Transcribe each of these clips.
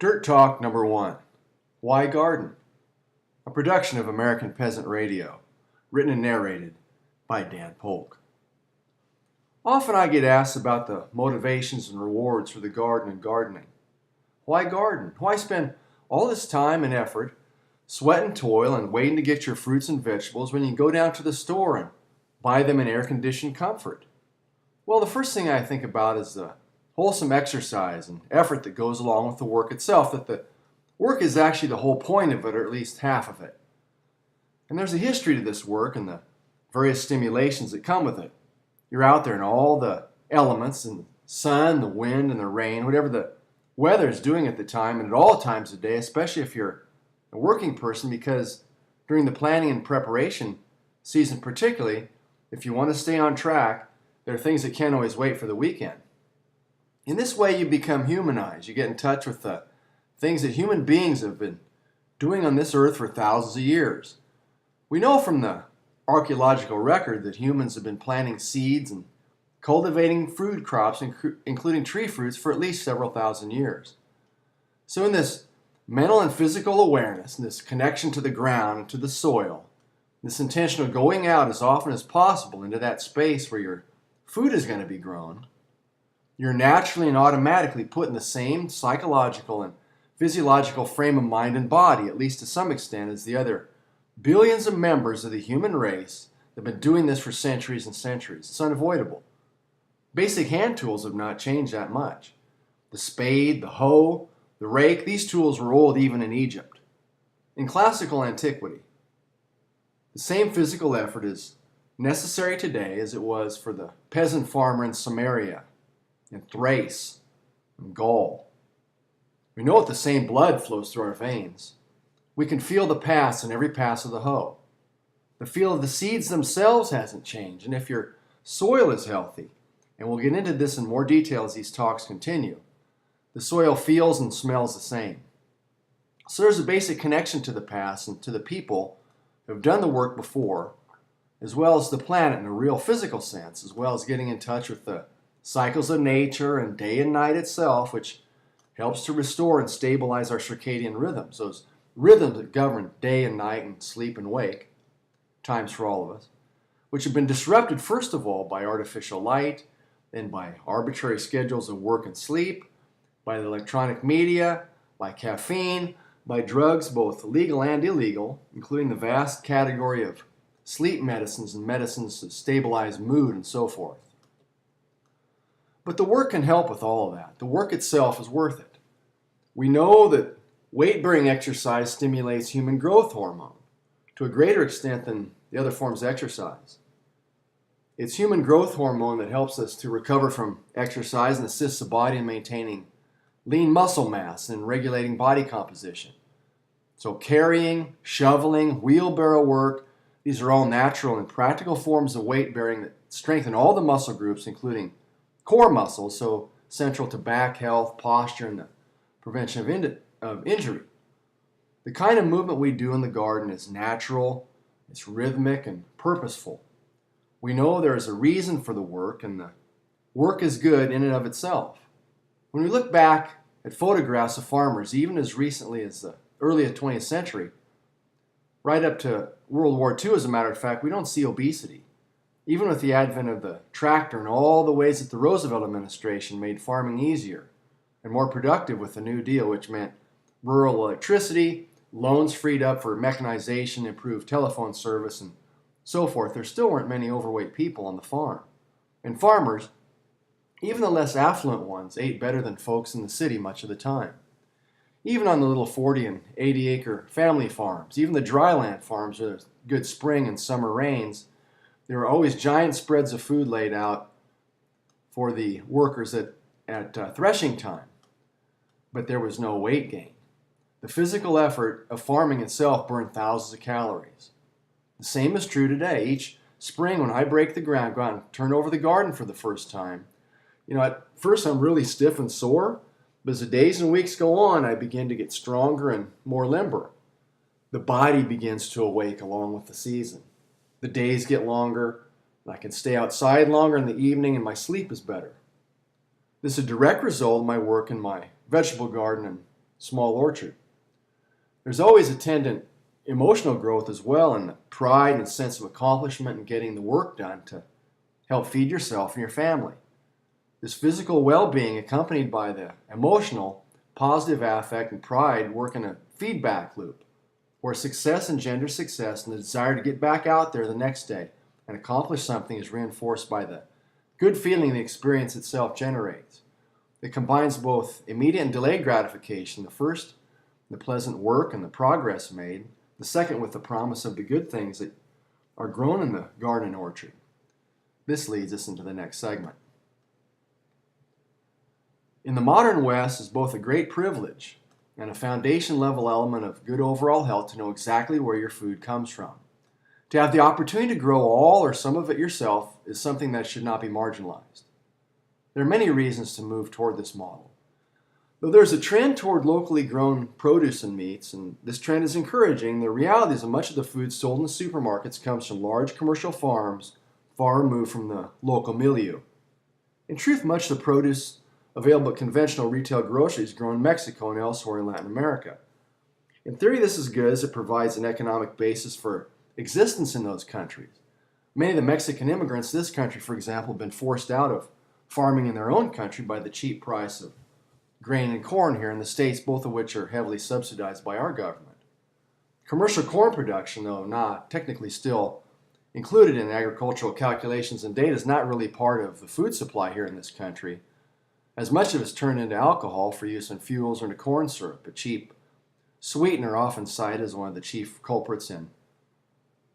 Dirt Talk number 1. Why Garden? A production of American Peasant Radio, written and narrated by Dan Polk. Often I get asked about the motivations and rewards for the garden and gardening. Why garden? Why spend all this time and effort, sweat and toil, and waiting to get your fruits and vegetables when you can go down to the store and buy them in air-conditioned comfort? Well, the first thing I think about is the wholesome exercise and effort that goes along with the work itself, that the work is actually the whole point of it, or at least half of it. And there's a history to this work and the various stimulations that come with it. You're out there in all the elements, and the sun, the wind, and the rain, whatever the weather is doing at the time, and at all times of day, especially if you're a working person, because during the planning and preparation season particularly, if you want to stay on track, there are things that can't always wait for the weekend. In this way, you become humanized. You get in touch with the things that human beings have been doing on this earth for thousands of years. We know from the archaeological record that humans have been planting seeds and cultivating food crops, including tree fruits, for at least several thousand years. So in this mental and physical awareness, and this connection to the ground and to the soil, this intentional going out as often as possible into that space where your food is going to be grown, you're naturally and automatically put in the same psychological and physiological frame of mind and body, at least to some extent, as the other billions of members of the human race that have been doing this for centuries and centuries. It's unavoidable. Basic hand tools have not changed that much. The spade, the hoe, the rake, these tools were old even in Egypt. In classical antiquity, the same physical effort is necessary today as it was for the peasant farmer in Samaria, in Thrace, and Gaul. We know that the same blood flows through our veins. We can feel the pass in every pass of the hoe. The feel of the seeds themselves hasn't changed, and if your soil is healthy, and we'll get into this in more detail as these talks continue, the soil feels and smells the same. So there's a basic connection to the past and to the people who have done the work before, as well as the planet in a real physical sense, as well as getting in touch with the cycles of nature and day and night itself, which helps to restore and stabilize our circadian rhythms, those rhythms that govern day and night and sleep and wake, times for all of us, which have been disrupted first of all by artificial light, then by arbitrary schedules of work and sleep, by the electronic media, by caffeine, by drugs both legal and illegal, including the vast category of sleep medicines and medicines to stabilize mood and so forth. But the work can help with all of that. The work itself is worth it. We know that weight-bearing exercise stimulates human growth hormone to a greater extent than the other forms of exercise. It's human growth hormone that helps us to recover from exercise and assists the body in maintaining lean muscle mass and regulating body composition. So carrying, shoveling, wheelbarrow work, these are all natural and practical forms of weight-bearing that strengthen all the muscle groups, including core muscles, so central to back health, posture, and the prevention of injury. The kind of movement we do in the garden is natural, it's rhythmic, and purposeful. We know there is a reason for the work, and the work is good in and of itself. When we look back at photographs of farmers, even as recently as the early 20th century, right up to World War II, as a matter of fact, we don't see obesity. Even with the advent of the tractor and all the ways that the Roosevelt administration made farming easier and more productive with the New Deal, which meant rural electricity, loans freed up for mechanization, improved telephone service, and so forth, there still weren't many overweight people on the farm. And farmers, even the less affluent ones, ate better than folks in the city much of the time. Even on the little 40 and 80 acre family farms, even the dryland farms where there's good spring and summer rains, there were always giant spreads of food laid out for the workers at threshing time. But there was no weight gain. The physical effort of farming itself burned thousands of calories. The same is true today. Each spring when I break the ground, go out and turn over the garden for the first time, at first I'm really stiff and sore, but as the days and weeks go on, I begin to get stronger and more limber. The body begins to awake along with the season. The days get longer, and I can stay outside longer in the evening, and my sleep is better. This is a direct result of my work in my vegetable garden and small orchard. There's always attendant emotional growth as well, and the pride and sense of accomplishment in getting the work done to help feed yourself and your family. This physical well-being accompanied by the emotional, positive affect and pride work in a feedback loop where success engenders success, and the desire to get back out there the next day and accomplish something is reinforced by the good feeling the experience itself generates. It combines both immediate and delayed gratification, the first, the pleasant work and the progress made, the second with the promise of the good things that are grown in the garden and orchard. This leads us into the next segment. In the modern West, it's both a great privilege and a foundation level element of good overall health to know exactly where your food comes from. To have the opportunity to grow all or some of it yourself is something that should not be marginalized. There are many reasons to move toward this model. Though there's a trend toward locally grown produce and meats, and this trend is encouraging, the reality is that much of the food sold in the supermarkets comes from large commercial farms far removed from the local milieu. In truth, much of the produce available at conventional retail groceries is grown in Mexico and elsewhere in Latin America. In theory, this is good as it provides an economic basis for existence in those countries. Many of the Mexican immigrants to this country, for example, have been forced out of farming in their own country by the cheap price of grain and corn here in the States, both of which are heavily subsidized by our government. Commercial corn production, though not technically still included in agricultural calculations and data, is not really part of the food supply here in this country, as much of it is turned into alcohol for use in fuels or into corn syrup, a cheap sweetener often cited as one of the chief culprits in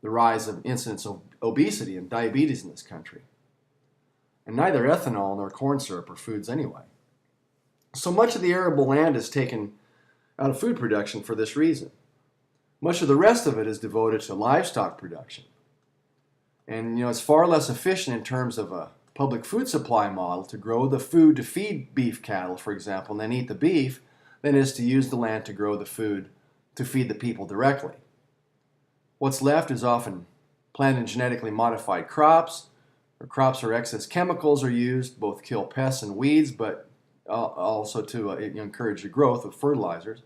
the rise of incidence of obesity and diabetes in this country. And neither ethanol nor corn syrup are foods anyway. So much of the arable land is taken out of food production for this reason. Much of the rest of it is devoted to livestock production. And it's far less efficient in terms of a public food supply model to grow the food to feed beef cattle, for example, and then eat the beef, than it is to use the land to grow the food to feed the people directly. What's left is often planted and genetically modified crops, or crops where excess chemicals are used, both kill pests and weeds, but also to encourage the growth of fertilizers.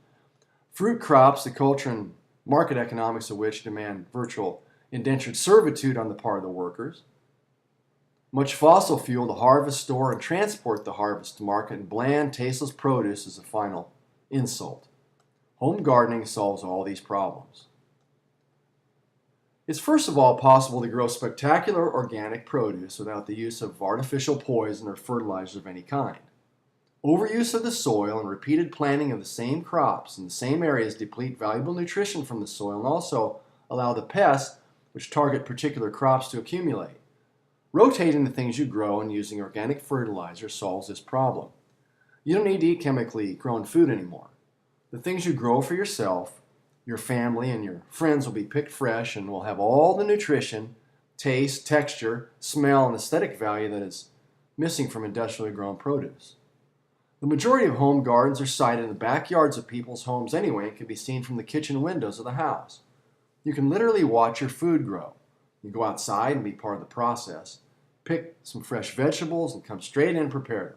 Fruit crops, the culture and market economics of which demand virtual indentured servitude on the part of the workers. Much fossil fuel to harvest, store, and transport the harvest to market, and bland, tasteless produce is a final insult. Home gardening solves all these problems. It's first of all possible to grow spectacular organic produce without the use of artificial poison or fertilizers of any kind. Overuse of the soil and repeated planting of the same crops in the same areas deplete valuable nutrition from the soil and also allow the pests which target particular crops to accumulate. Rotating the things you grow and using organic fertilizer solves this problem. You don't need to eat chemically grown food anymore. The things you grow for yourself, your family, and your friends will be picked fresh and will have all the nutrition, taste, texture, smell, and aesthetic value that is missing from industrially grown produce. The majority of home gardens are sited in the backyards of people's homes anyway and can be seen from the kitchen windows of the house. You can literally watch your food grow. You go outside and be part of the process, pick some fresh vegetables, and come straight in and prepare them.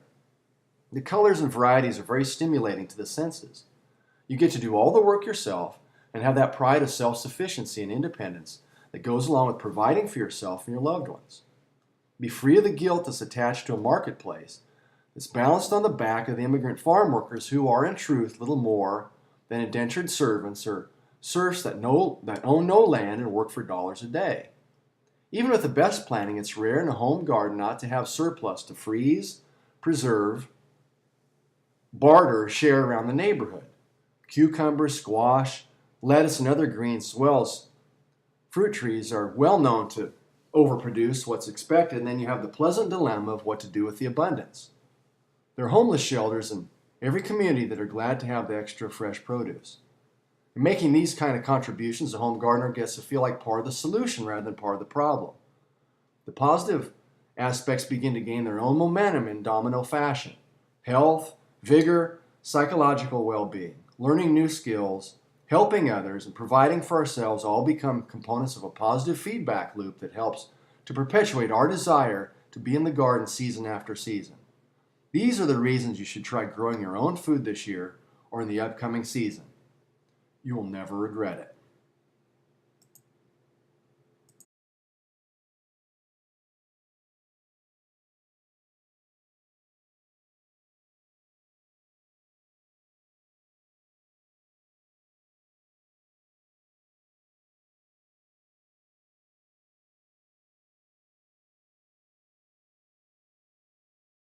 The colors and varieties are very stimulating to the senses. You get to do all the work yourself and have that pride of self-sufficiency and independence that goes along with providing for yourself and your loved ones. Be free of the guilt that's attached to a marketplace that's balanced on the back of the immigrant farm workers who are in truth little more than indentured servants or serfs that own no land and work for dollars a day. Even with the best planning, it's rare in a home garden not to have surplus to freeze, preserve, barter, or share around the neighborhood. Cucumbers, squash, lettuce, and other greens, as well as fruit trees, are well known to overproduce what's expected, and then you have the pleasant dilemma of what to do with the abundance. There are homeless shelters in every community that are glad to have the extra fresh produce. In making these kind of contributions, the home gardener gets to feel like part of the solution rather than part of the problem. The positive aspects begin to gain their own momentum in domino fashion. Health, vigor, psychological well-being, learning new skills, helping others, and providing for ourselves all become components of a positive feedback loop that helps to perpetuate our desire to be in the garden season after season. These are the reasons you should try growing your own food this year, or in the upcoming season. You will never regret it.